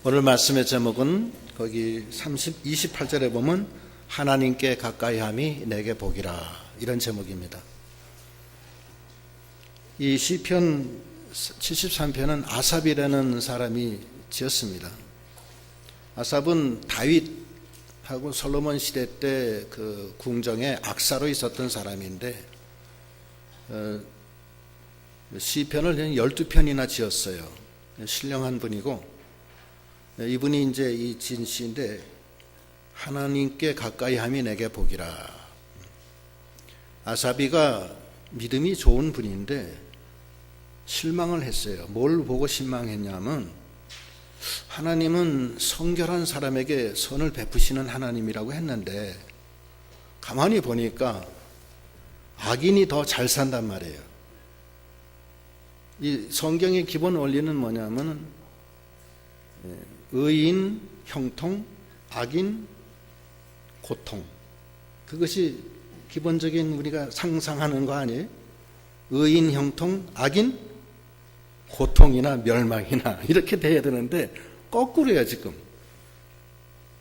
오늘 말씀의 제목은 거기 28절에 보면 하나님께 가까이함이 내게 복이라, 이런 제목입니다. 이 시편 73편은 아삽이라는 사람이 지었습니다. 아삽은 다윗하고 솔로몬 시대 때 그 궁정에 악사로 있었던 사람인데 시편을 12편이나 지었어요. 신령한 분이고, 이분이 이제 이 진시인데 하나님께 가까이함이 내게 복이라. 아사비가 믿음이 좋은 분인데 실망을 했어요. 뭘 보고 실망했냐면, 하나님은 성결한 사람에게 선을 베푸시는 하나님이라고 했는데 가만히 보니까 악인이 더 잘 산단 말이에요. 이 성경의 기본 원리는 뭐냐면 의인 형통, 악인 고통. 그것이 기본적인 우리가 상상하는 거 아니에요? 의인 형통, 악인 고통이나 멸망이나 이렇게 돼야 되는데 거꾸로야 지금.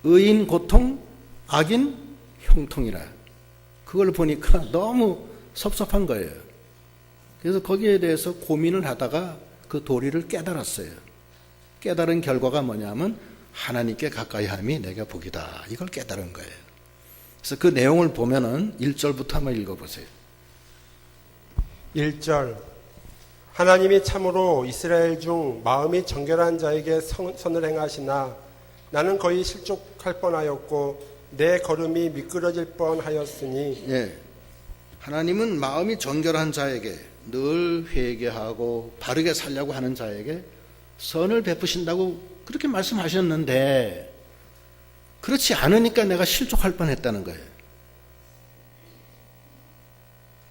의인 고통, 악인 형통이라. 그걸 보니까 너무 섭섭한 거예요. 그래서 거기에 대해서 고민을 하다가 그 도리를 깨달았어요. 깨달은 결과가 뭐냐면 하나님께 가까이함이 내가 복이다, 이걸 깨달은 거예요. 그래서 그 내용을 보면은 1절부터 한번 읽어보세요. 1절. 하나님이 참으로 이스라엘 중 마음이 정결한 자에게 선을 행하시나 나는 거의 실족할 뻔하였고 내 걸음이 미끄러질 뻔하였으니. 예, 하나님은 마음이 정결한 자에게, 늘 회개하고 바르게 살려고 하는 자에게 선을 베푸신다고 그렇게 말씀하셨는데 그렇지 않으니까 내가 실족할 뻔했다는 거예요.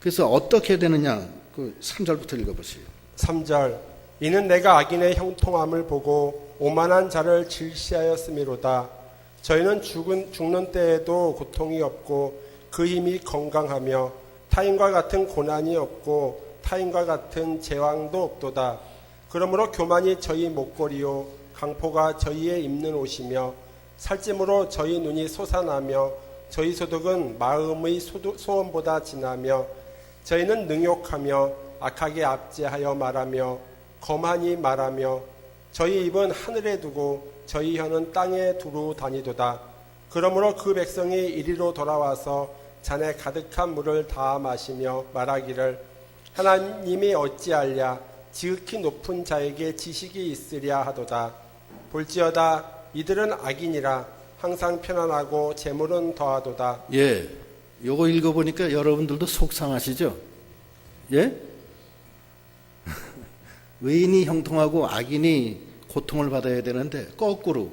그래서 어떻게 되느냐, 그 3절부터 읽어보세요. 3절. 이는 내가 악인의 형통함을 보고 오만한 자를 질시하였음이로다. 저희는 죽는 때에도 고통이 없고 그 힘이 건강하며 타인과 같은 고난이 없고 타인과 같은 재앙도 없도다. 그러므로 교만이 저희 목걸이요 강포가 저희의 입는 옷이며 살찜으로 저희 눈이 솟아나며 저희 소득은 마음의 소원보다 진하며 저희는 능욕하며 악하게 압제하여 말하며 거만히 말하며 저희 입은 하늘에 두고 저희 혀는 땅에 두루 다니도다. 그러므로 그 백성이 이리로 돌아와서 잔에 가득한 물을 다 마시며 말하기를 하나님이 어찌하랴 지극히 높은 자에게 지식이 있으랴 하도다. 볼지어다 이들은 악인이라 항상 편안하고 재물은 더하도다. 예, 요거 읽어보니까 여러분들도 속상하시죠? 예? 의인이 형통하고 악인이 고통을 받아야 되는데 거꾸로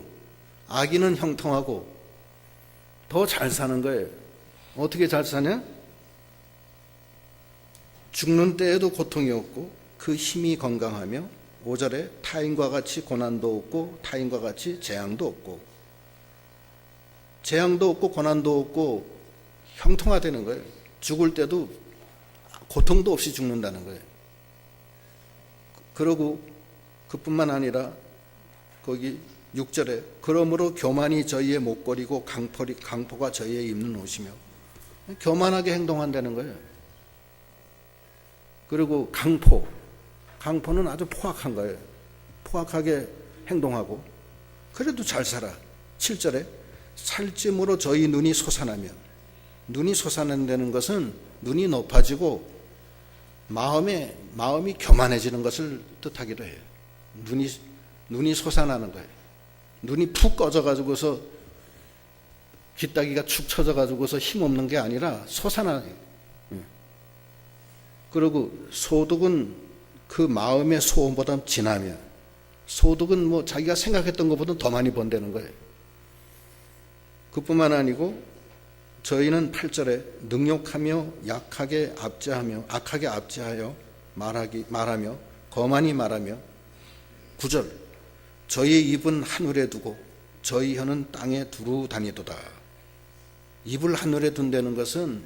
악인은 형통하고 더 잘 사는 거예요. 어떻게 잘 사냐? 죽는 때에도 고통이 없고 그 힘이 건강하며, 5절에 타인과 같이 고난도 없고 타인과 같이 재앙도 없고, 재앙도 없고 고난도 없고 형통화되는 거예요. 죽을 때도 고통도 없이 죽는다는 거예요. 그러고 그뿐만 아니라 거기 6절에 그러므로 교만이 저희의 목걸이고 강포가 저희의 입는 옷이며, 교만하게 행동한다는 거예요. 그리고 강포는 아주 포악한 거예요. 포악하게 행동하고 그래도 잘 살아. 7절에 살찜으로 저희 눈이 솟아나며, 눈이 솟아난다는 것은 눈이 높아지고 마음이 교만해지는 것을 뜻하기도 해요. 눈이 솟아나는 거예요. 눈이 푹 꺼져가지고서 귓다귀가 축 처져가지고서 힘없는 게 아니라 솟아나요. 그리고 소득은 그 마음의 소원보다 진하며, 소득은 뭐 자기가 생각했던 것보다 더 많이 번다는 거예요. 그뿐만 아니고 저희는 8절에 능욕하며 악하게 압제하여 말하며 거만히 말하며, 9절 저희의 입은 하늘에 두고 저희 혀는 땅에 두루 다니도다. 입을 하늘에 둔다는 것은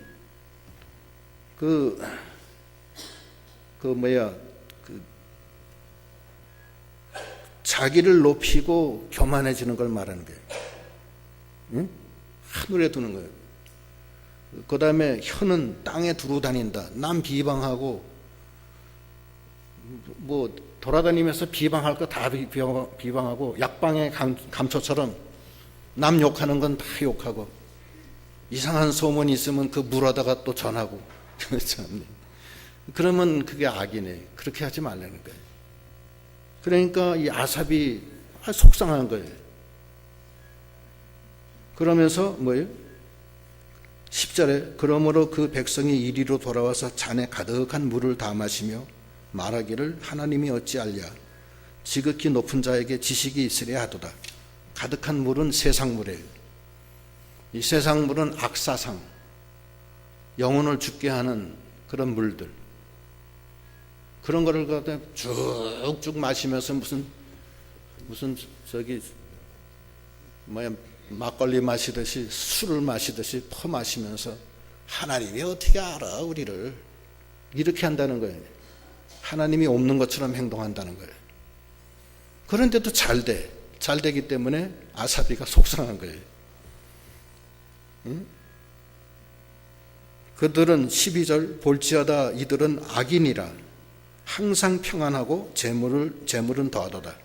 자기를 높이고 교만해지는 걸 말하는 거예요. 응? 하늘에 두는 거예요. 그 다음에 혀는 땅에 두루 다닌다. 남 비방하고 뭐 돌아다니면서 비방할 거 다 비방하고 약방의 감초처럼 남 욕하는 건 다 욕하고 이상한 소문이 있으면 그 물어다가 또 전하고 그러면 그게 악이네. 그렇게 하지 말라는 거예요. 그러니까 이 아삽이 속상한 거예요. 그러면서 뭐예요? 10절에 그러므로 그 백성이 이리로 돌아와서 잔에 가득한 물을 다 마시며 말하기를 하나님이 어찌 알랴 지극히 높은 자에게 지식이 있으려 하도다. 가득한 물은 세상 물이에요. 이 세상 물은 악사상, 영혼을 죽게 하는 그런 물들, 그런 거를 갖다 쭉쭉 마시면서 무슨 저기 뭐야 막걸리 마시듯이 술을 마시듯이 퍼마시면서 하나님이 어떻게 알아 우리를 이렇게 한다는 거예요. 하나님이 없는 것처럼 행동한다는 거예요. 그런데도 잘 되기 때문에 아사비가 속상한 거예요. 응? 그들은 12절 볼지어다 이들은 악인이라 항상 평안하고 재물은 더하도다.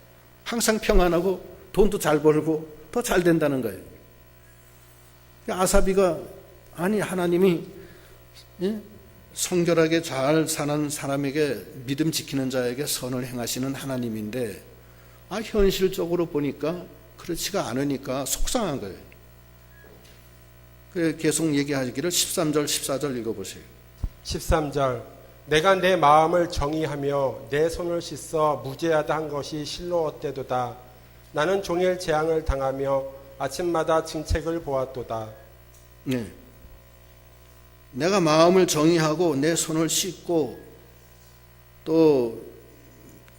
항상 평안하고 돈도 잘 벌고 더 잘 된다는 거예요. 아사비가 아니 하나님이 성결하게 잘 사는 사람에게 믿음 지키는 자에게 선을 행하시는 하나님인데 현실적으로 보니까 그렇지가 않으니까 속상한 거예요. 그래서 계속 얘기하기를 13절 14절 읽어보세요. 13절 내가 내 마음을 정의하며 내 손을 씻어 무죄하다 한 것이 실로 어때도다. 나는 종일 재앙을 당하며 아침마다 징책을 보았도다. 네. 내가 마음을 정의하고 내 손을 씻고 또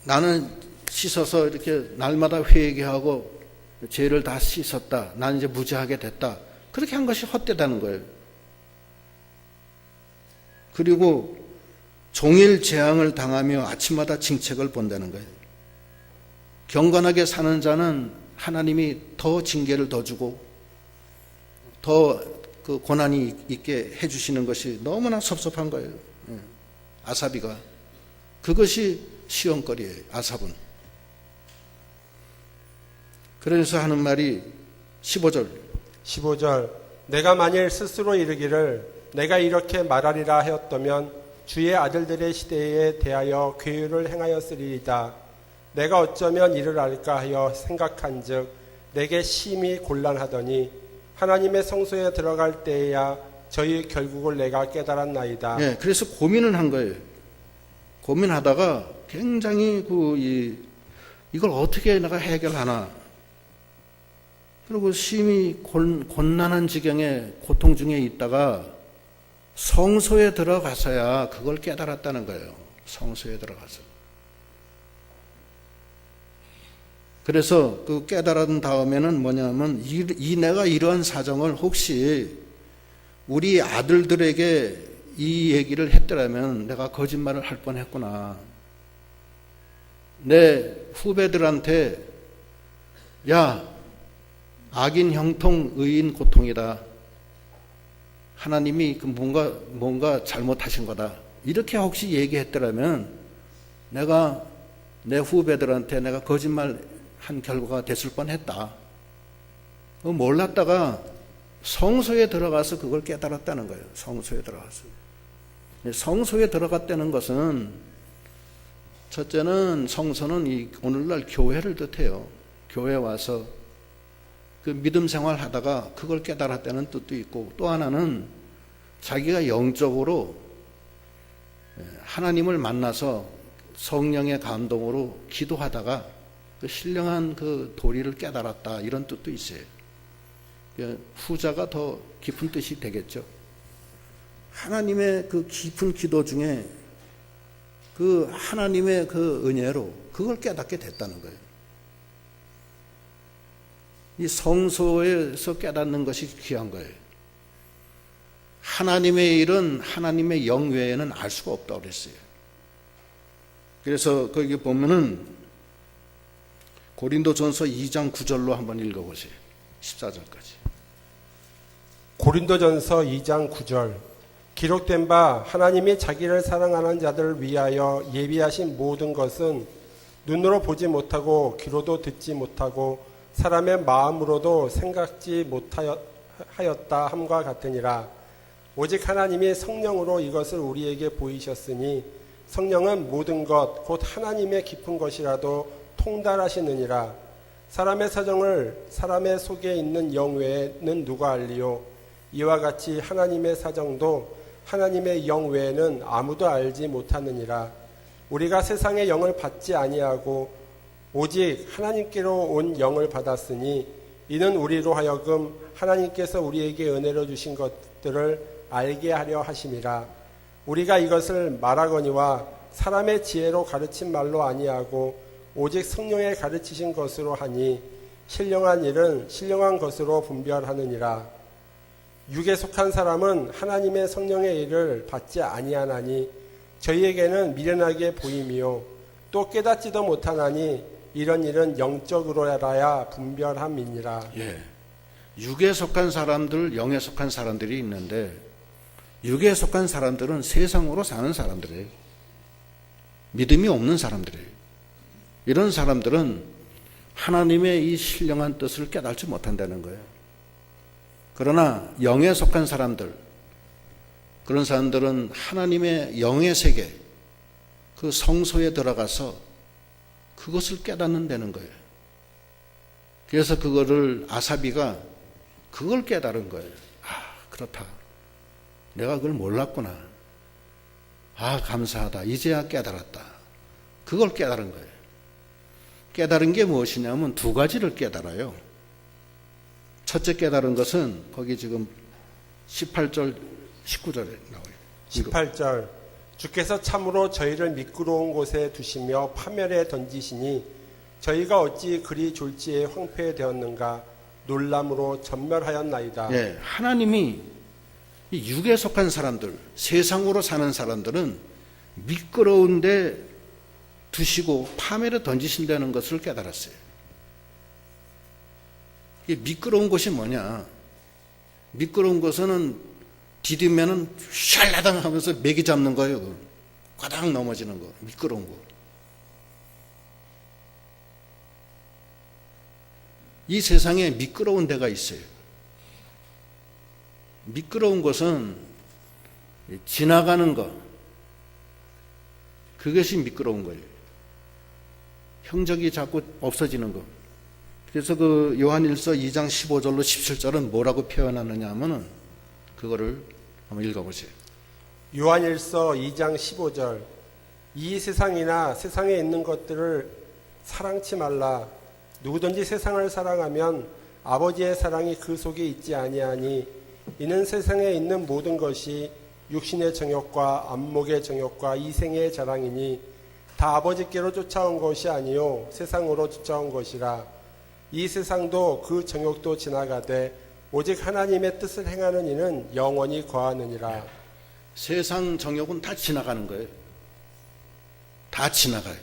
나는 씻어서 이렇게 날마다 회개하고 죄를 다 씻었다. 나는 이제 무죄하게 됐다. 그렇게 한 것이 헛되다는 거예요. 그리고 종일 재앙을 당하며 아침마다 징책을 본다는 거예요. 경건하게 사는 자는 하나님이 더 징계를 더 주고 더 그 고난이 있게 해주시는 것이 너무나 섭섭한 거예요. 아사비가 그것이 시험거리예요. 아삽은. 그래서 하는 말이 15절 내가 만일 스스로 이르기를 내가 이렇게 말하리라 하였다면 주의 아들들의 시대에 대하여 괴유를 행하였으리이다. 내가 어쩌면 이를 알까 하여 생각한즉 내게 심히 곤란하더니 하나님의 성소에 들어갈 때에야 저희 결국을 내가 깨달았나이다. 네, 그래서 고민을 한 거예요. 고민하다가 굉장히 이걸 어떻게 내가 해결하나. 그리고 심히 곤란한 지경에 고통 중에 있다가 성소에 들어가서야 그걸 깨달았다는 거예요. 성소에 들어가서. 그래서 그 깨달은 다음에는 뭐냐면 내가 이러한 사정을 혹시 우리 아들들에게 이 얘기를 했더라면 내가 거짓말을 할 뻔했구나. 내 후배들한테 야 악인 형통 의인 고통이다. 하나님이 뭔가 잘못하신 거다. 이렇게 혹시 얘기했더라면 내가 내 후배들한테 내가 거짓말 한 결과가 됐을 뻔했다. 몰랐다가 성소에 들어가서 그걸 깨달았다는 거예요. 성소에 들어가서. 성소에 들어갔다는 것은 첫째는 성소는 오늘날 교회를 뜻해요. 교회 와서 그 믿음 생활 하다가 그걸 깨달았다는 뜻도 있고 또 하나는 자기가 영적으로 하나님을 만나서 성령의 감동으로 기도하다가 그 신령한 그 도리를 깨달았다 이런 뜻도 있어요. 후자가 더 깊은 뜻이 되겠죠. 하나님의 그 깊은 기도 중에 그 하나님의 그 은혜로 그걸 깨닫게 됐다는 거예요. 이 성소에서 깨닫는 것이 귀한 거예요. 하나님의 일은 하나님의 영 외에는 알 수가 없다고 그랬어요. 그래서 거기 보면은 고린도전서 2장 9절로 한번 읽어보세요. 14절까지. 고린도전서 2장 9절. 기록된 바 하나님이 자기를 사랑하는 자들을 위하여 예비하신 모든 것은 눈으로 보지 못하고 귀로도 듣지 못하고 사람의 마음으로도 생각지 못하였다 함과 같으니라. 오직 하나님이 성령으로 이것을 우리에게 보이셨으니 성령은 모든 것 곧 하나님의 깊은 것이라도 통달하시느니라. 사람의 사정을 사람의 속에 있는 영 외에는 누가 알리요? 이와 같이 하나님의 사정도 하나님의 영 외에는 아무도 알지 못하느니라. 우리가 세상의 영을 받지 아니하고 오직 하나님께로 온 영을 받았으니 이는 우리로 하여금 하나님께서 우리에게 은혜로 주신 것들을 알게 하려 하심이라. 우리가 이것을 말하거니와 사람의 지혜로 가르친 말로 아니하고 오직 성령의 가르치신 것으로 하니 신령한 일은 신령한 것으로 분별하느니라. 육에 속한 사람은 하나님의 성령의 일을 받지 아니하나니 저희에게는 미련하게 보임이요 또 깨닫지도 못하나니 이런 일은 영적으로라야 분별함이니라. 예. 육에 속한 사람들, 영에 속한 사람들이 있는데 육에 속한 사람들은 세상으로 사는 사람들이에요. 믿음이 없는 사람들이에요. 이런 사람들은 하나님의 이 신령한 뜻을 깨닫지 못한다는 거예요. 그러나 영에 속한 사람들, 그런 사람들은 하나님의 영의 세계, 그 성소에 들어가서 그것을 깨닫는다는 거예요. 그래서 그거를 아사비가 그걸 깨달은 거예요. 아, 그렇다. 내가 그걸 몰랐구나. 아, 감사하다. 이제야 깨달았다. 그걸 깨달은 거예요. 깨달은 게 무엇이냐면 두 가지를 깨달아요. 첫째 깨달은 것은 거기 지금 18절, 19절에 나와요. 18절. 주께서 참으로 저희를 미끄러운 곳에 두시며 파멸에 던지시니 저희가 어찌 그리 졸지에 황폐되었는가 놀람으로 전멸하였나이다. 예, 하나님이 이 육에 속한 사람들, 세상으로 사는 사람들은 미끄러운데 두시고 파멸에 던지신다는 것을 깨달았어요. 이 미끄러운 곳이 뭐냐? 미끄러운 곳은 디디면은 샬라당 하면서 매기 잡는 거예요. 과당 넘어지는 거. 미끄러운 거. 이 세상에 미끄러운 데가 있어요. 미끄러운 것은 지나가는 것. 그것이 미끄러운 거예요. 형적이 자꾸 없어지는 것. 그래서 그 요한일서 2장 15절로 17절은 뭐라고 표현하느냐 하면은 그거를 한번 읽어보세요. 요한일서 2장 15절. 이 세상이나 세상에 있는 것들을 사랑치 말라. 누구든지 세상을 사랑하면 아버지의 사랑이 그 속에 있지 아니하니 이는 세상에 있는 모든 것이 육신의 정욕과 안목의 정욕과 이생의 자랑이니 다 아버지께로 쫓아온 것이 아니요 세상으로 쫓아온 것이라. 이 세상도 그 정욕도 지나가되 오직 하나님의 뜻을 행하는 이는 영원히 거하느니라. 세상 정욕은 다 지나가는 거예요. 다 지나가요.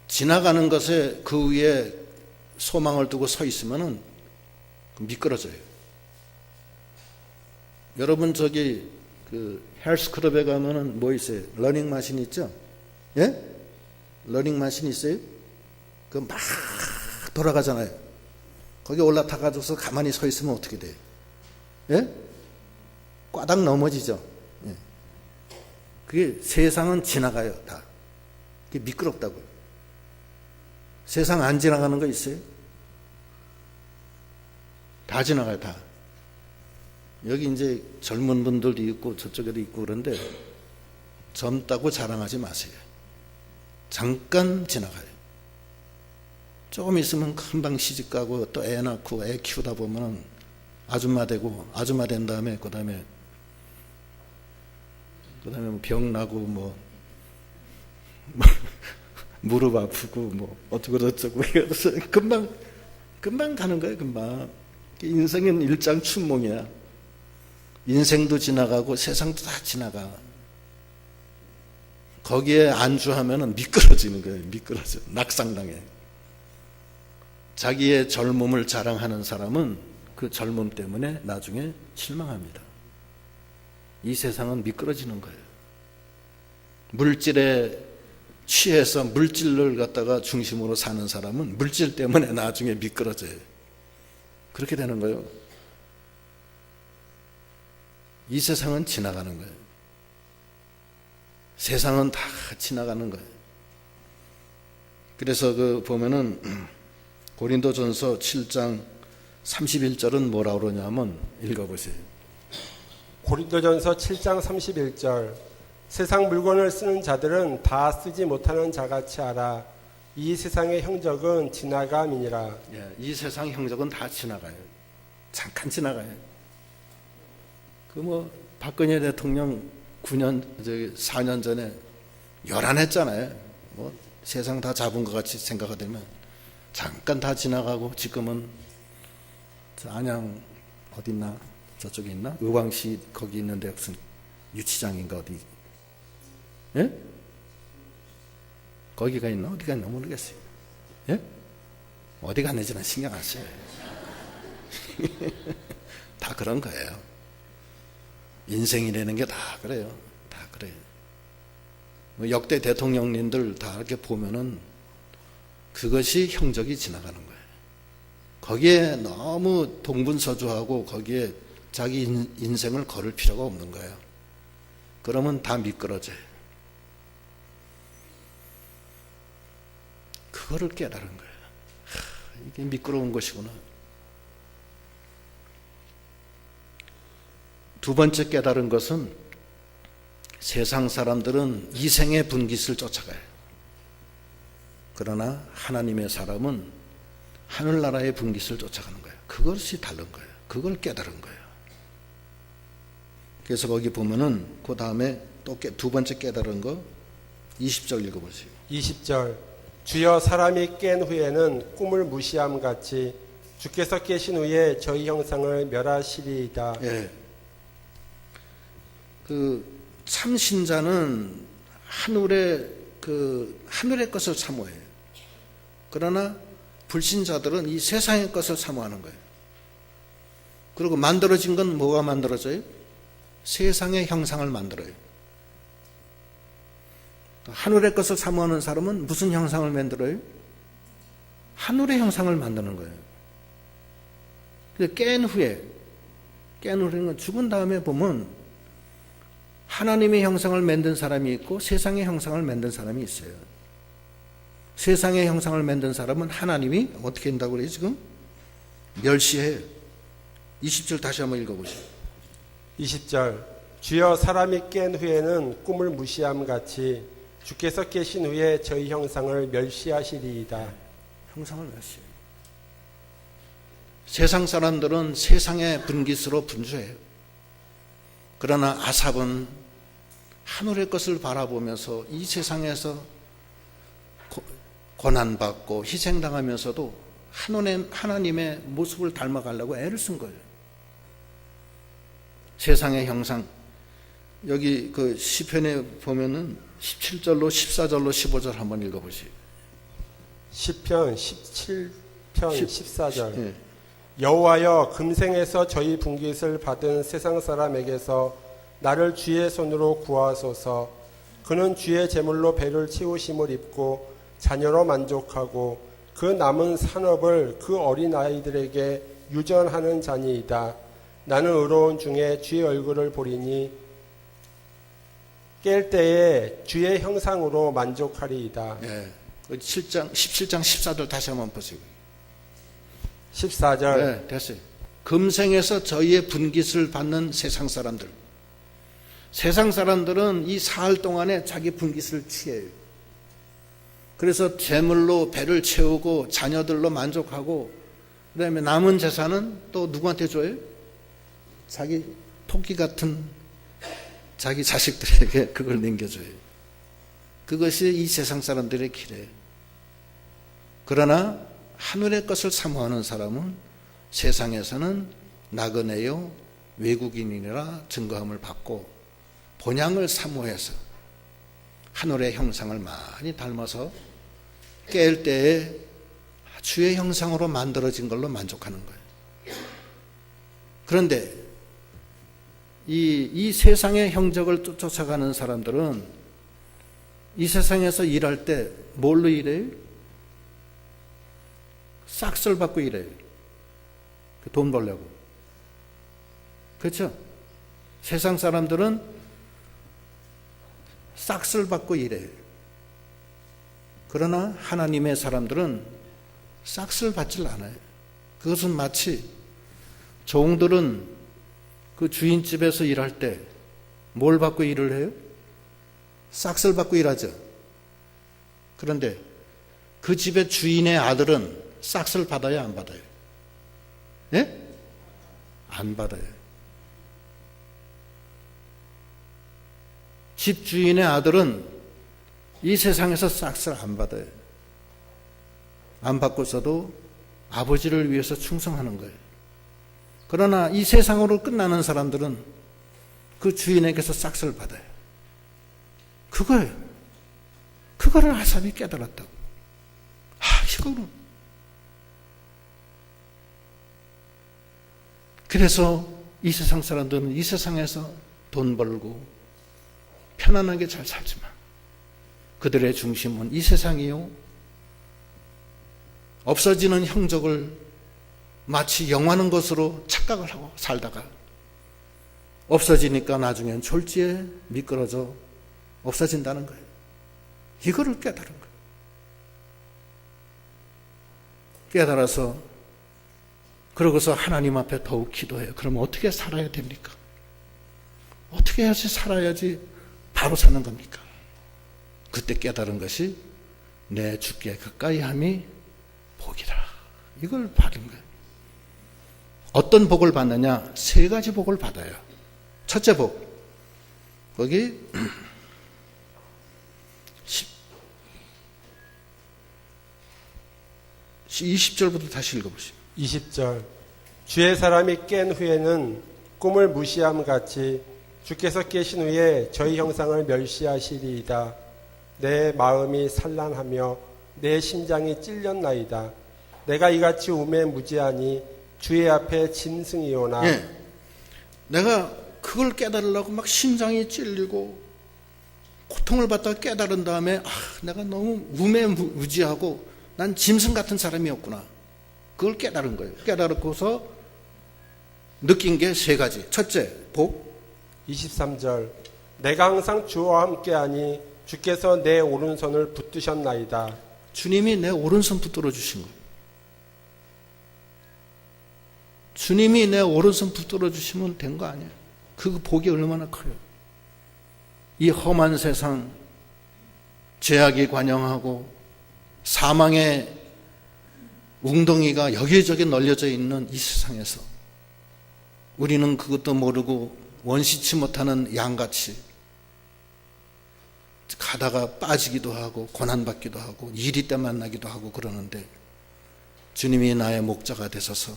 지나가는 것에 그 위에 소망을 두고 서 있으면은 미끄러져요. 여러분 저기 그 헬스클럽에 가면은 뭐 있어요? 러닝머신 있죠? 예? 러닝머신 있어요? 그 막 돌아가잖아요. 거기 올라타가지고서 가만히 서 있으면 어떻게 돼요? 예? 꽈당 넘어지죠. 예. 그게 세상은 지나가요, 다. 그게 미끄럽다고요. 세상 안 지나가는 거 있어요? 다 지나가요, 다. 여기 이제 젊은 분들도 있고 저쪽에도 있고 그런데 젊다고 자랑하지 마세요. 잠깐 지나가요. 조금 있으면 금방 시집가고 또 애 낳고 애 키우다 보면 아줌마 되고 아줌마 된 다음에 그 다음에 병 나고 뭐 무릎 아프고 뭐 어쩌고 저쩌고 그래서 금방 가는 거예요. 금방. 인생은 일장춘몽이야. 인생도 지나가고 세상도 다 지나가. 거기에 안주하면은 미끄러지는 거예요. 미끄러져. 낙상당해. 자기의 젊음을 자랑하는 사람은 그 젊음 때문에 나중에 실망합니다. 이 세상은 미끄러지는 거예요. 물질에 취해서 물질을 갖다가 중심으로 사는 사람은 물질 때문에 나중에 미끄러져요. 그렇게 되는 거예요. 이 세상은 지나가는 거예요. 세상은 다 지나가는 거예요. 그래서 보면은 고린도전서 7장 31절은 뭐라고 그러냐면 읽어보세요. 고린도전서 7장 31절 세상 물건을 쓰는 자들은 다 쓰지 못하는 자같이 알아. 이 세상의 형적은 지나감이니라. 예, 이 세상 형적은 다 지나가요. 잠깐 지나가요. 박근혜 대통령 4년 전에 열안했잖아요. 세상 다 잡은 것 같이 생각하면 잠깐 다 지나가고 지금은 안양 어딨나 저쪽에 있나 의왕시 거기 있는데 무슨 유치장인가 어디 예? 거기가 있나 어디가 있나 모르겠어요. 예? 어디 갔는지는 신경 안 써요. 다 그런 거예요. 인생이라는 게 다 그래요. 다 그래요. 역대 대통령님들 다 이렇게 보면은 그것이 형적이 지나가는 거예요. 거기에 너무 동분서주하고 거기에 자기 인생을 걸을 필요가 없는 거예요. 그러면 다 미끄러져요. 그거를 깨달은 거예요. 이게 미끄러운 것이구나. 두 번째 깨달은 것은 세상 사람들은 이생의 분깃을 쫓아가요. 그러나 하나님의 사람은 하늘나라의 분깃을 쫓아가는 거예요. 그것이 다른 거예요. 그걸 깨달은 거예요. 그래서 거기 보면은 그 다음에 또 두 번째 깨달은 거 20절 읽어보세요. 20절 주여 사람이 깬 후에는 꿈을 무시함 같이 주께서 깨신 후에 저희 형상을 멸하시리이다. 예. 참신자는 하늘의 것을 사모해요. 그러나 불신자들은 이 세상의 것을 사모하는 거예요. 그리고 만들어진 건 뭐가 만들어져요? 세상의 형상을 만들어요. 하늘의 것을 사모하는 사람은 무슨 형상을 만들어요? 하늘의 형상을 만드는 거예요. 깬 후에는 죽은 다음에 보면 하나님의 형상을 만든 사람이 있고 세상의 형상을 만든 사람이 있어요. 세상의 형상을 만든 사람은 하나님이 어떻게 한다고 그래요 지금? 멸시해요. 20절 다시 한번 읽어보시죠. 20절 주여 사람이 깬 후에는 꿈을 무시함 같이 주께서 깨신 후에 저희 형상을 멸시하시리이다. 형상을 멸시해요. 세상 사람들은 세상의 분깃으로 분주해요. 그러나 아삽은 하늘의 것을 바라보면서 이 세상에서 고난받고 희생당하면서도 하나님의 모습을 닮아가려고 애를 쓴 거예요. 세상의 형상. 여기 시편에 보면은 17절로 14절로 15절 한번 읽어보시죠. 시편 17편 14절 예. 여호와여 금생에서 저희 분깃을 받은 세상 사람에게서 나를 주의 손으로 구하소서. 그는 주의 제물로 배를 채우심을 입고 자녀로 만족하고 그 남은 산업을 그 어린 아이들에게 유전하는 자니이다. 나는 의로운 중에 주의 얼굴을 보리니 깰 때에 주의 형상으로 만족하리이다. 예. 17장 14절 다시 한번 보시고. 14절 네, 됐어요. 금생에서 저희의 분깃을 받는 세상 사람들. 세상 사람들은 이 사흘 동안에 자기 분깃을 취해요. 그래서 재물로 배를 채우고 자녀들로 만족하고 그 다음에 남은 재산은 또 누구한테 줘요? 자기 토끼 같은 자기 자식들에게 그걸 남겨줘요. 그것이 이 세상 사람들의 길이에요. 그러나 하늘의 것을 사모하는 사람은 세상에서는 나그네요 외국인이라 증거함을 받고 본향을 사모해서 하늘의 형상을 많이 닮아서 깰 때에 주의 형상으로 만들어진 걸로 만족하는 거예요. 그런데 이 세상의 형적을 쫓아가는 사람들은 이 세상에서 일할 때 뭘로 일해요? 싹쓸 받고 일해요. 돈 벌려고. 그렇죠? 세상 사람들은 싹쓸 받고 일해요. 그러나 하나님의 사람들은 싹쓸 받질 않아요. 그것은 마치 종들은 그 주인집에서 일할 때 뭘 받고 일을 해요? 싹쓸 받고 일하죠. 그런데 그 집의 주인의 아들은 싹쓸 받아요, 안 받아요? 예? 안 받아요. 집 주인의 아들은 이 세상에서 싹쓸 안 받아요. 안 받고서도 아버지를 위해서 충성하는 거예요. 그러나 이 세상으로 끝나는 사람들은 그 주인에게서 싹쓸 받아요. 그거예요. 그거를 아삽이 깨달았다고. 이거는. 그래서 이 세상 사람들은 이 세상에서 돈 벌고 편안하게 잘 살지만 그들의 중심은 이 세상이요. 없어지는 형적을 마치 영원한 것으로 착각을 하고 살다가 없어지니까 나중엔 졸지에 미끄러져 없어진다는 거예요. 이거를 깨달은 거예요. 깨달아서 그러고서 하나님 앞에 더욱 기도해요. 그럼 어떻게 살아야 됩니까? 어떻게 해야지 살아야지 바로 사는 겁니까? 그때 깨달은 것이 내 주께 가까이 함이 복이라. 이걸 받은 거예요. 어떤 복을 받느냐? 세 가지 복을 받아요. 첫째 복, 거기 20절부터 다시 읽어보시죠. 20절. 주의 사람이 깬 후에는 꿈을 무시함 같이 주께서 깨신 후에 저희 형상을 멸시하시리이다. 내 마음이 산란하며 내 심장이 찔렸나이다. 내가 이같이 우매무지하니 주의 앞에 짐승이오나. 예, 내가 그걸 깨달으려고 막 심장이 찔리고 고통을 받다가 깨달은 다음에 내가 너무 우매무지하고 난 짐승 같은 사람이었구나. 그걸 깨달은 거예요. 깨달고서 느낀 게 세 가지. 첫째, 복. 23절. 내가 항상 주와 함께하니 주께서 내 오른손을 붙드셨나이다. 주님이 내 오른손 붙들어 주신 거예요. 주님이 내 오른손 붙들어 주시면 된 거 아니에요. 그 복이 얼마나 커요. 이 험한 세상, 죄악이 관영하고 사망의 웅덩이가 여기저기 널려져 있는 이 세상에서 우리는 그것도 모르고 원시치 못하는 양같이 가다가 빠지기도 하고 고난받기도 하고 일이 때 만나기도 하고 그러는데 주님이 나의 목자가 되셔서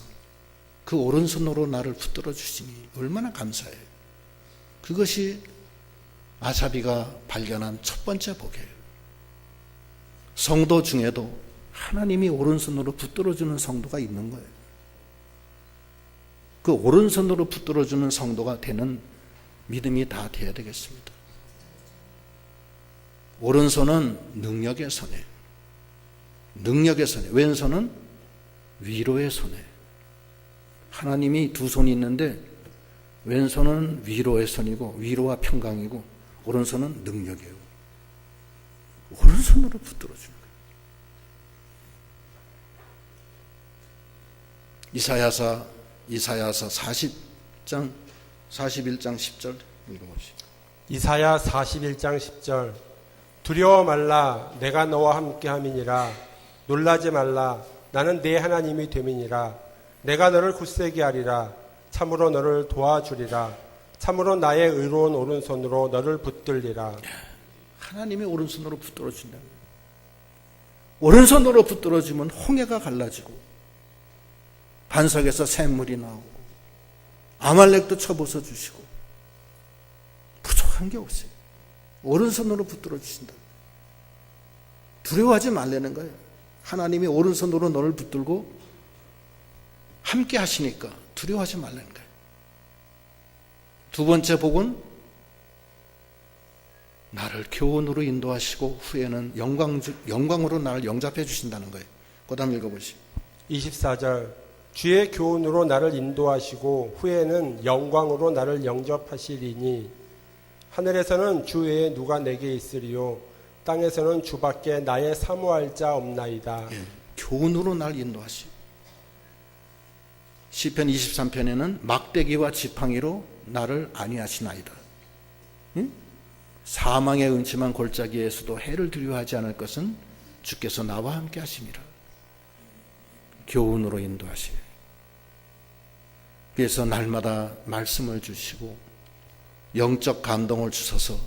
그 오른손으로 나를 붙들어 주시니 얼마나 감사해요. 그것이 아사비가 발견한 첫 번째 복이에요. 성도 중에도 하나님이 오른손으로 붙들어주는 성도가 있는 거예요. 그 오른손으로 붙들어주는 성도가 되는 믿음이 다 돼야 되겠습니다. 오른손은 능력의 손에, 능력의 손에, 왼손은 위로의 손에. 하나님이 두 손이 있는데 왼손은 위로의 손이고 위로와 평강이고 오른손은 능력이에요. 오른손으로 붙들어주는 거예요. 이사야서 40장 41장 10절 읽어보시죠. 이사야 41장 10절. 두려워 말라 내가 너와 함께함이니라. 놀라지 말라 나는 네 하나님이 됨이니라. 내가 너를 굳세게 하리라. 참으로 너를 도와주리라. 참으로 나의 의로운 오른손으로 너를 붙들리라. 하나님이 오른손으로 붙들어준다. 오른손으로 붙들어주면 홍해가 갈라지고 반석에서 샘물이 나오고 아말렉도 쳐부숴 주시고 부족한 게 없어요. 오른손으로 붙들어 주신다. 두려워하지 말라는 거예요. 하나님이 오른손으로 너를 붙들고 함께 하시니까 두려워하지 말라는 거예요. 두 번째 복은 나를 교훈으로 인도하시고 후에는 영광으로 나를 영접해 주신다는 거예요. 그 다음 읽어보시죠. 24절 주의 교훈으로 나를 인도하시고 후에는 영광으로 나를 영접하시리니 하늘에서는 주 외에 누가 내게 있으리요 땅에서는 주밖에 나의 사모할 자 없나이다. 예, 교훈으로 나를 인도하시고 시편 23편에는 막대기와 지팡이로 나를 안위하시나이다. 응? 사망의 음침한 골짜기에서도 해를 두려워하지 않을 것은 주께서 나와 함께 하심이라. 교훈으로 인도하시고 그래서 날마다 말씀을 주시고 영적 감동을 주셔서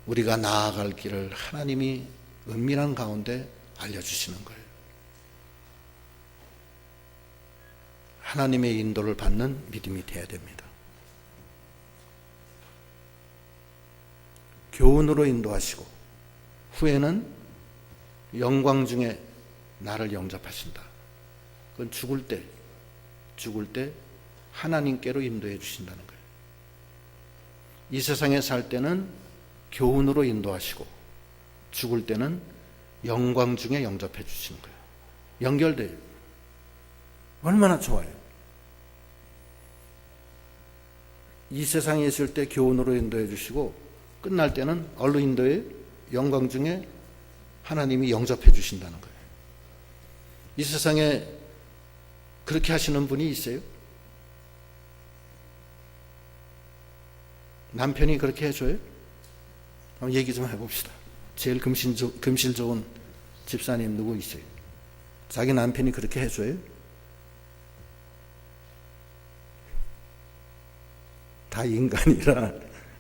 우리가 나아갈 길을 하나님이 은밀한 가운데 알려주시는 거예요. 하나님의 인도를 받는 믿음이 되어야 됩니다. 교훈으로 인도하시고 후에는 영광 중에 나를 영접하신다. 그건 죽을 때 하나님께로 인도해 주신다는 거예요. 이 세상에 살 때는 교훈으로 인도하시고 죽을 때는 영광 중에 영접해 주시는 거예요. 연결돼요. 얼마나 좋아요. 이 세상에 있을 때 교훈으로 인도해 주시고 끝날 때는 얼로 인도해 영광 중에 하나님이 영접해 주신다는 거예요. 이 세상에 그렇게 하시는 분이 있어요? 남편이 그렇게 해줘요? 한번 얘기 좀 해봅시다. 제일 금실 좋은 집사님 누구 있어요? 자기 남편이 그렇게 해줘요? 다 인간이라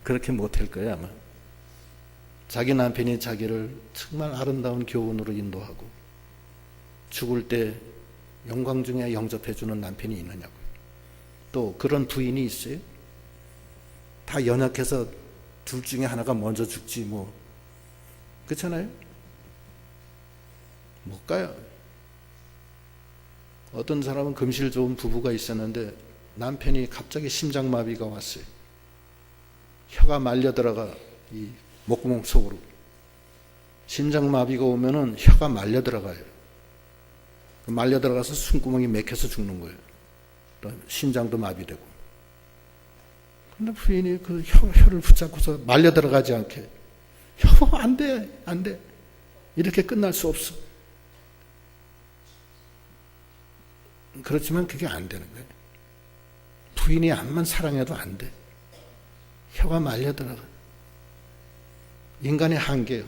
그렇게 못할 거예요 아마. 자기 남편이 자기를 정말 아름다운 교훈으로 인도하고 죽을 때 영광 중에 영접해주는 남편이 있느냐고요. 또 그런 부인이 있어요? 다 연약해서 둘 중에 하나가 먼저 죽지 뭐 그렇잖아요? 못 가요. 어떤 사람은 금실 좋은 부부가 있었는데 남편이 갑자기 심장마비가 왔어요. 혀가 말려 들어가 이 목구멍 속으로. 심장마비가 오면은 혀가 말려 들어가요. 말려 들어가서 숨구멍이 막혀서 죽는 거예요. 또 심장도 마비되고. 근데 부인이 그 혀를 붙잡고서 말려 들어가지 않게 안 돼, 안 돼. 이렇게 끝날 수 없어. 그렇지만 그게 안 되는 거예요. 부인이 암만 사랑해도 안 돼. 혀가 말려 들어가. 인간의 한계요.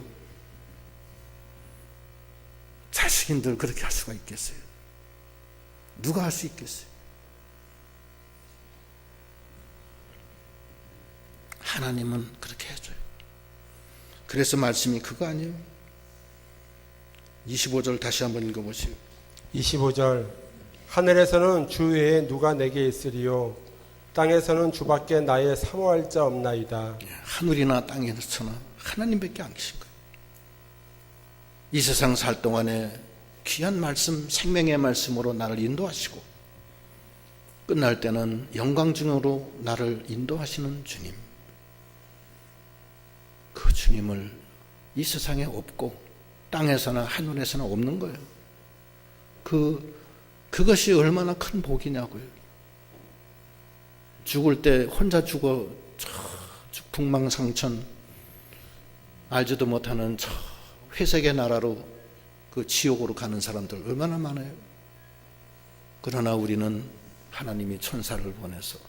자식인들 그렇게 할 수가 있겠어요? 누가 할 수 있겠어요? 하나님은 그렇게 해줘요. 그래서 말씀이 그거 아니에요? 25절 다시 한번 읽어보시오. 25절 하늘에서는 주 외에 누가 내게 있으리요 땅에서는 주밖에 나의 사모할 자 없나이다. 하늘이나 땅에서나 하나님밖에 안 계신 거예요. 이 세상 살 동안에 귀한 말씀, 생명의 말씀으로 나를 인도하시고 끝날 때는 영광 중으로 나를 인도하시는 주님. 그 주님을 이 세상에 없고 땅에서나 하늘에서나 없는 거예요. 그것이 얼마나 큰 복이냐고요. 죽을 때 혼자 죽어 저 북망상천 알지도 못하는 저 회색의 나라로 그 지옥으로 가는 사람들 얼마나 많아요. 그러나 우리는 하나님이 천사를 보내서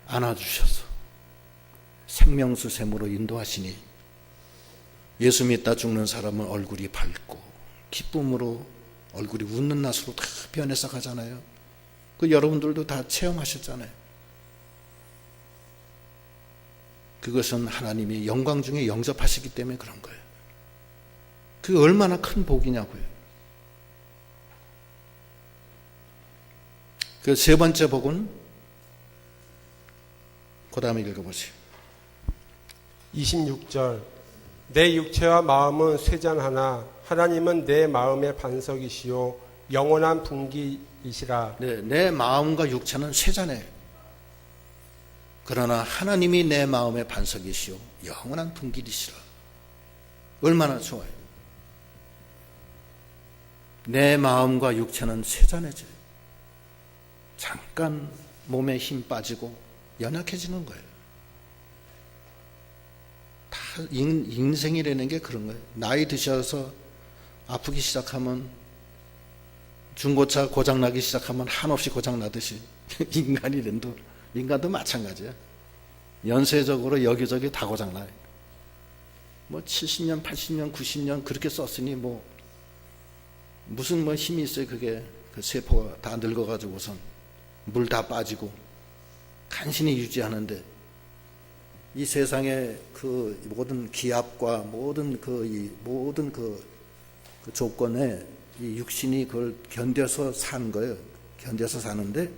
안아주셔서 생명수 샘으로 인도하시니 예수 믿다 죽는 사람은 얼굴이 밝고 기쁨으로 얼굴이 웃는 낯으로 다 변해서 가잖아요. 그 여러분들도 다 체험하셨잖아요. 그것은 하나님이 영광 중에 영접하시기 때문에 그런 거예요. 그게 얼마나 큰 복이냐고요. 그 세 번째 복은 그 다음에 읽어보세요. 26절 내 육체와 마음은 쇠잔하나 하나님은 내 마음의 반석이시요 영원한 분기이시라. 네, 내 마음과 육체는 쇠잔해. 그러나 하나님이 내 마음의 반석이시요 영원한 분기이시라. 얼마나 좋아요. 내 마음과 육체는 쇠잔해져. 잠깐 몸에 힘 빠지고 연약해지는 거예요. 다 인생이라는 게 그런 거예요. 나이 드셔서 아프기 시작하면, 중고차 고장나기 시작하면 한없이 고장나듯이 인간도 마찬가지야. 연쇄적으로 여기저기 다 고장나요. 뭐 70년, 80년, 90년 그렇게 썼으니 무슨 힘이 있어요. 그게 그 세포가 다 늙어가지고선 물 다 빠지고 간신히 유지하는데, 이 세상의 그 모든 기압과 모든 그 조건에 이 육신이 그걸 견뎌서 사는 거예요. 견뎌서 사는데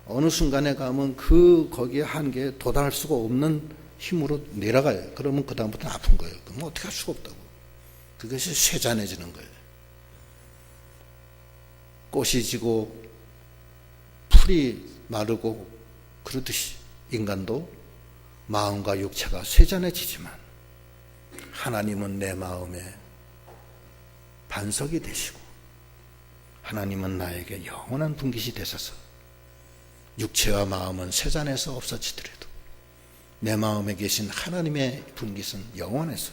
어느 순간에 가면 거기에 한계에 도달할 수가 없는 힘으로 내려가요. 그러면 그 다음부터는 아픈 거예요. 그럼 어떻게 할 수가 없다고. 그것이 쇠잔해지는 거예요. 꽃이 지고 풀이 마르고 그러듯이 인간도 마음과 육체가 쇠잔해지지만 하나님은 내 마음에 반석이 되시고 하나님은 나에게 영원한 분깃이 되셔서 육체와 마음은 쇠잔해서 없어지더라도 내 마음에 계신 하나님의 분깃은 영원해서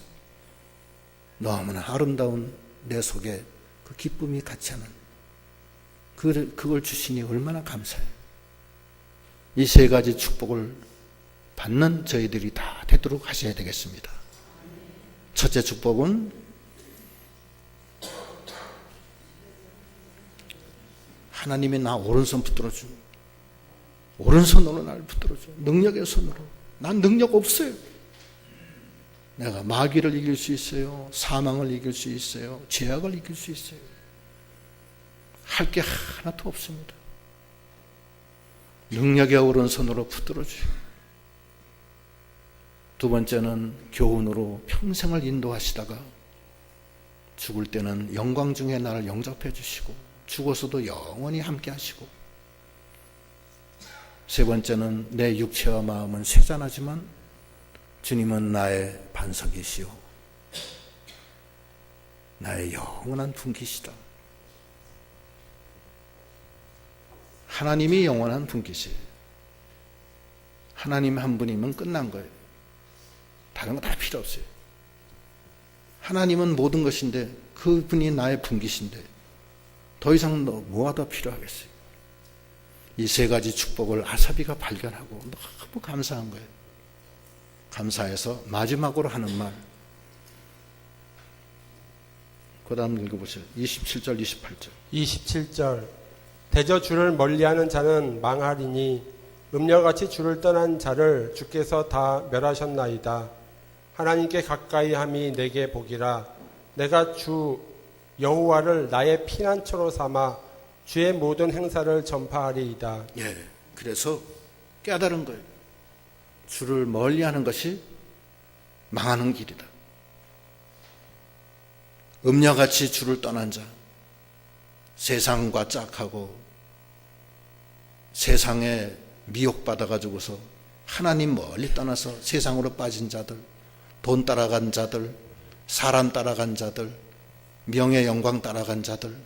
너무나 아름다운 내 속에 그 기쁨이 같이 하는 그걸 주시니 얼마나 감사해요. 이 세 가지 축복을 받는 저희들이 다 되도록 하셔야 되겠습니다. 첫째 축복은 하나님이 나 오른손 붙들어줘. 오른손으로 나를 붙들어줘. 능력의 손으로. 난 능력 없어요. 내가 마귀를 이길 수 있어요. 사망을 이길 수 있어요. 죄악을 이길 수 있어요. 할 게 하나도 없습니다. 능력의 오른손으로 붙들어줘요. 두 번째는 교훈으로 평생을 인도하시다가 죽을 때는 영광 중에 나를 영접해 주시고 죽어서도 영원히 함께 하시고, 세 번째는 내 육체와 마음은 쇠잔하지만 주님은 나의 반석이시오 나의 영원한 분깃이다. 하나님이 영원한 분깃이에요. 하나님 한 분이면 끝난 거예요. 다른 거 다 필요 없어요. 하나님은 모든 것인데 그분이 나의 분깃인데 더 이상 뭐가 더 필요하겠어요. 이 세 가지 축복을 아사비가 발견하고 너무 감사한 거예요. 감사해서 마지막으로 하는 말, 그 다음 읽어보세요. 27절 28절 27절 대저 주를 멀리하는 자는 망하리니 음녀같이 주를 떠난 자를 주께서 다 멸하셨나이다. 하나님께 가까이함이 내게 복이라. 내가 주 여호와를 나의 피난처로 삼아 주의 모든 행사를 전파하리이다. 예, 그래서 깨달은 거예요. 주를 멀리하는 것이 망하는 길이다. 음녀같이 주를 떠난 자, 세상과 짝하고 세상에 미혹받아가지고서 하나님 멀리 떠나서 세상으로 빠진 자들, 돈 따라간 자들, 사람 따라간 자들, 명예 영광 따라간 자들,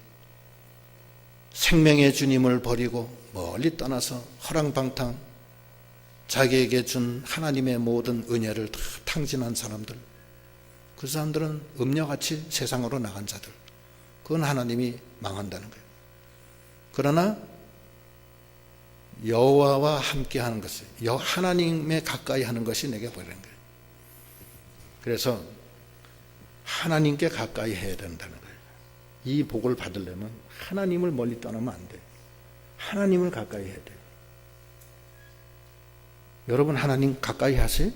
생명의 주님을 버리고 멀리 떠나서 허랑방탕 자기에게 준 하나님의 모든 은혜를 다 탕진한 사람들, 그 사람들은 음녀같이 세상으로 나간 자들, 그건 하나님이 망한다는 거예요. 그러나 여호와와 함께 하는 것을, 하나님에 가까이 하는 것이 내게 보이는 거예요. 그래서 하나님께 가까이 해야 된다는 거예요. 이 복을 받으려면 하나님을 멀리 떠나면 안 돼요. 하나님을 가까이 해야 돼요. 여러분 하나님 가까이 하세요?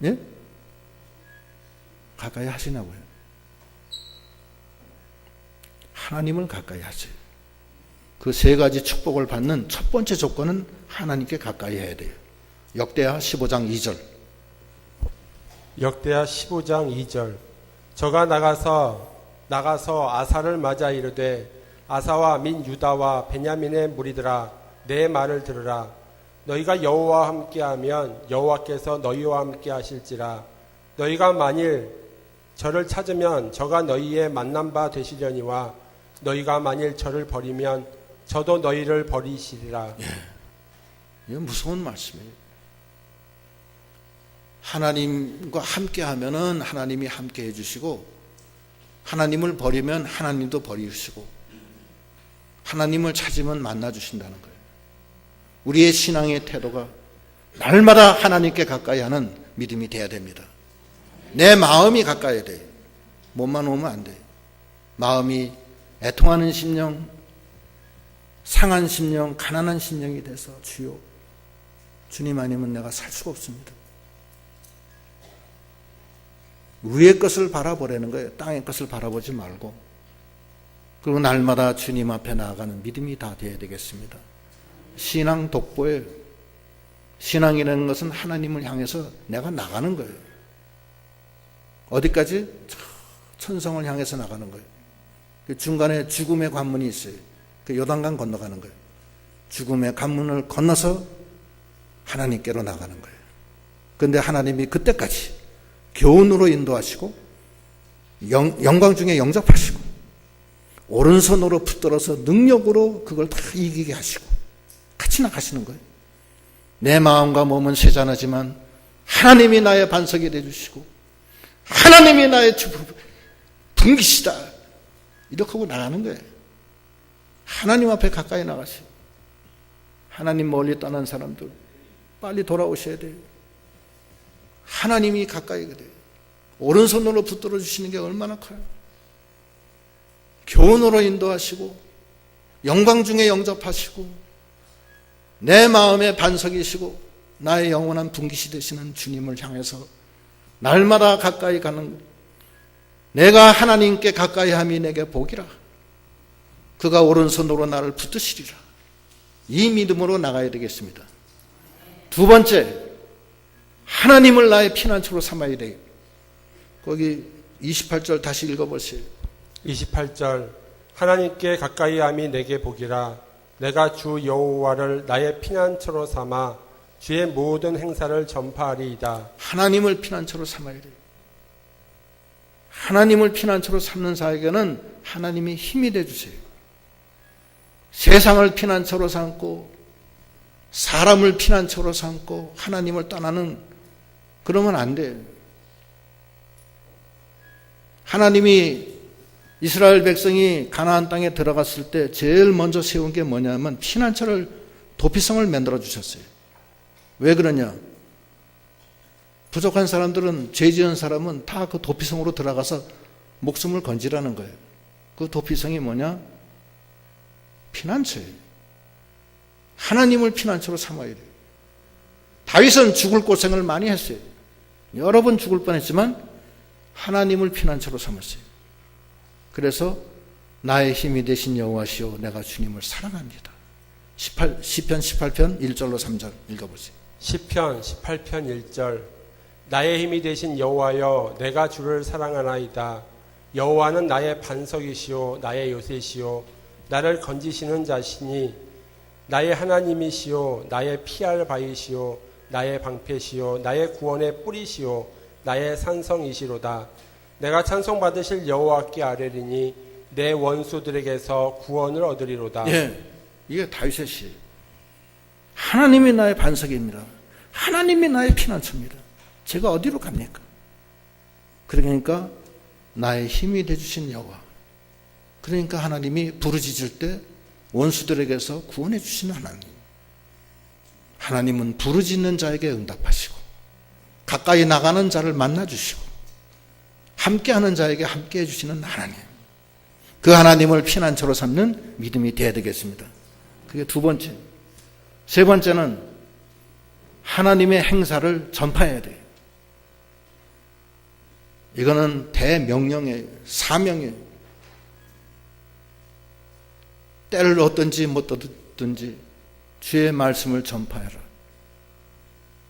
예? 가까이 하시나고요? 하나님을 가까이 하세요. 그 세 가지 축복을 받는 첫 번째 조건은 하나님께 가까이 해야 돼요. 역대하 15장 2절 역대하 15장 2절. 저가 나가서 아사를 맞아 이르되 아사와 민 유다와 베냐민의 무리들아 내 말을 들으라. 너희가 여호와와 함께하면 여호와께서 너희와 함께 하실지라. 너희가 만일 저를 찾으면 저가 너희의 만난 바 되시려니와 너희가 만일 저를 버리면 저도 너희를 버리시리라. 이건 무서운 말씀이에요. 하나님과 함께 하면은 하나님이 함께 해주시고, 하나님을 버리면 하나님도 버리시고, 하나님을 찾으면 만나주신다는 거예요. 우리의 신앙의 태도가 날마다 하나님께 가까이 하는 믿음이 돼야 됩니다. 내 마음이 가까이 돼. 몸만 오면 안 돼. 마음이 애통하는 심령, 상한 심령, 가난한 심령이 돼서 주여, 주님 아니면 내가 살 수가 없습니다. 위의 것을 바라보라는 거예요. 땅의 것을 바라보지 말고. 그리고 날마다 주님 앞에 나아가는 믿음이 다 되어야 되겠습니다. 신앙 독보예요. 신앙이라는 것은 하나님을 향해서 내가 나가는 거예요. 어디까지? 천성을 향해서 나가는 거예요. 중간에 죽음의 관문이 있어요. 그 요단강 건너가는 거예요. 죽음의 관문을 건너서 하나님께로 나가는 거예요. 그런데 하나님이 그때까지 교훈으로 인도하시고 영광 중에 영접하시고 오른손으로 붙들어서 능력으로 그걸 다 이기게 하시고 같이 나가시는 거예요. 내 마음과 몸은 세잔하지만 하나님이 나의 반석이 되어주시고 하나님이 나의 분기시다 이렇게 하고 나가는 거예요. 하나님 앞에 가까이 나가세요. 하나님 멀리 떠난 사람들 빨리 돌아오셔야 돼요. 하나님이 가까이 그래요. 오른손으로 붙들어 주시는 게 얼마나 커요. 교훈으로 인도하시고 영광 중에 영접하시고 내 마음의 반석이시고 나의 영원한 분기시 되시는 주님을 향해서 날마다 가까이 가는, 내가 하나님께 가까이 함이 내게 복이라. 그가 오른손으로 나를 붙드시리라. 이 믿음으로 나가야 되겠습니다. 두 번째, 하나님을 나의 피난처로 삼아야 돼요. 거기 28절 다시 읽어보세요. 28절. 하나님께 가까이 함이 내게 복이라. 내가 주 여호와를 나의 피난처로 삼아 주의 모든 행사를 전파하리이다. 하나님을 피난처로 삼아야 돼요. 하나님을 피난처로 삼는 자에게는 하나님이 힘이 되어주세요. 세상을 피난처로 삼고 사람을 피난처로 삼고 하나님을 떠나는, 그러면 안 돼요. 하나님이 이스라엘 백성이 가나안 땅에 들어갔을 때 제일 먼저 세운 게 뭐냐면 피난처를, 도피성을 만들어 주셨어요. 왜 그러냐? 부족한 사람들은, 죄 지은 사람은 다 그 도피성으로 들어가서 목숨을 건지라는 거예요. 그 도피성이 뭐냐? 피난처예요. 하나님을 피난처로 삼아야 돼요. 다윗은 죽을 고생을 많이 했어요. 여러 번 죽을 뻔했지만 하나님을 피난처로 삼았어요. 그래서 나의 힘이 되신 여호와시오, 내가 주님을 사랑합니다. 시편 18편 1절로 3절 읽어보세요. 시편 18편 1절. 나의 힘이 되신 여호와여, 내가 주를 사랑하나이다. 여호와는 나의 반석이시오, 나의 요새시오, 나를 건지시는 자시니 나의 하나님이시오, 나의 피할 바이시오, 나의 방패시오, 나의 구원의 뿌리시오, 나의 산성이시로다. 내가 찬송받으실 여호와께 아뢰리니 내 원수들에게서 구원을 얻으리로다. 예, 이게 다윗의 시예요. 하나님이 나의 반석입니다. 하나님이 나의 피난처입니다. 제가 어디로 갑니까? 그러니까 나의 힘이 되주신 여호와. 그러니까 하나님이 부르짖을 때 원수들에게서 구원해 주시는 하나님. 하나님은 부르짖는 자에게 응답하시고 가까이 나가는 자를 만나주시고 함께하는 자에게 함께해 주시는 하나님. 그 하나님을 피난처로 삼는 믿음이 되어야 되겠습니다. 그게 두 번째. 세 번째는 하나님의 행사를 전파해야 돼요. 이거는 대명령이에요. 사명이에요. 때를 얻든지 못 얻든지 주의 말씀을 전파해라.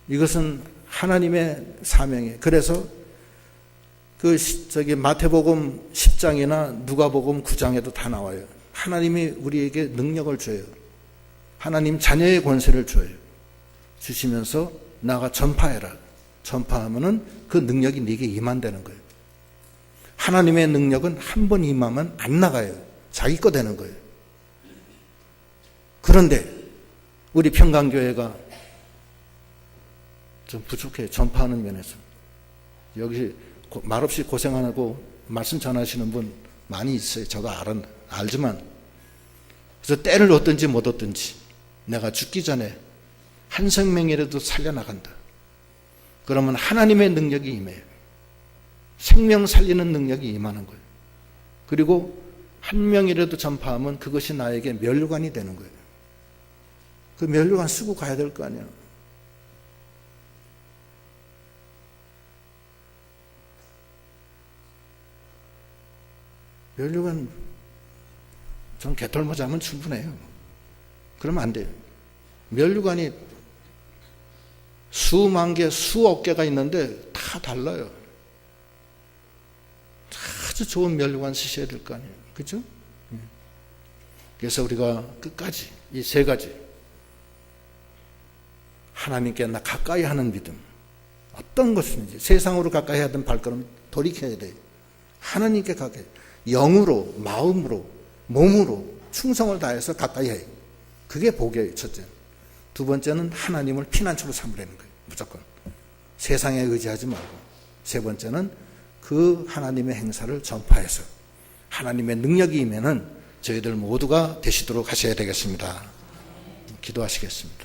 이것은 하나님의 사명이에요. 그래서 마태복음 10장이나 누가복음 9장에도 다 나와요. 하나님이 우리에게 능력을 줘요. 하나님 자녀의 권세를 줘요. 주시면서 나가 전파해라. 전파하면은 그 능력이 네게 임한다는 거예요. 하나님의 능력은 한 번 임하면 안 나가요. 자기 거 되는 거예요. 그런데 우리 평강교회가 좀 부족해요. 전파하는 면에서. 여기 말없이 고생하고 말씀 전하시는 분 많이 있어요. 제가 알지만. 그래서 때를 얻든지 못 얻든지 내가 죽기 전에 한 생명이라도 살려나간다. 그러면 하나님의 능력이 임해요. 생명 살리는 능력이 임하는 거예요. 그리고 한 명이라도 전파하면 그것이 나에게 면류관이 되는 거예요. 그 면류관 쓰고 가야 될 거 아니에요. 면류관 전 개털모 자면 충분해요. 그러면 안 돼요. 면류관이 수만 개, 수억 개가 있는데 다 달라요. 아주 좋은 면류관 쓰셔야 될 거 아니에요. 그렇죠? 그래서 우리가 끝까지 이 세 가지 하나님께 나 가까이 하는 믿음, 어떤 것이든지 세상으로 가까이 하던 발걸음 돌이켜야 돼요. 하나님께 가까이 영으로, 마음으로, 몸으로 충성을 다해서 가까이 해요. 그게 복이에요. 첫째. 두 번째는 하나님을 피난처로 삼으라는 거예요. 무조건. 세상에 의지하지 말고. 세 번째는 그 하나님의 행사를 전파해서 하나님의 능력이 임하면 저희들 모두가 되시도록 하셔야 되겠습니다. 기도하시겠습니다.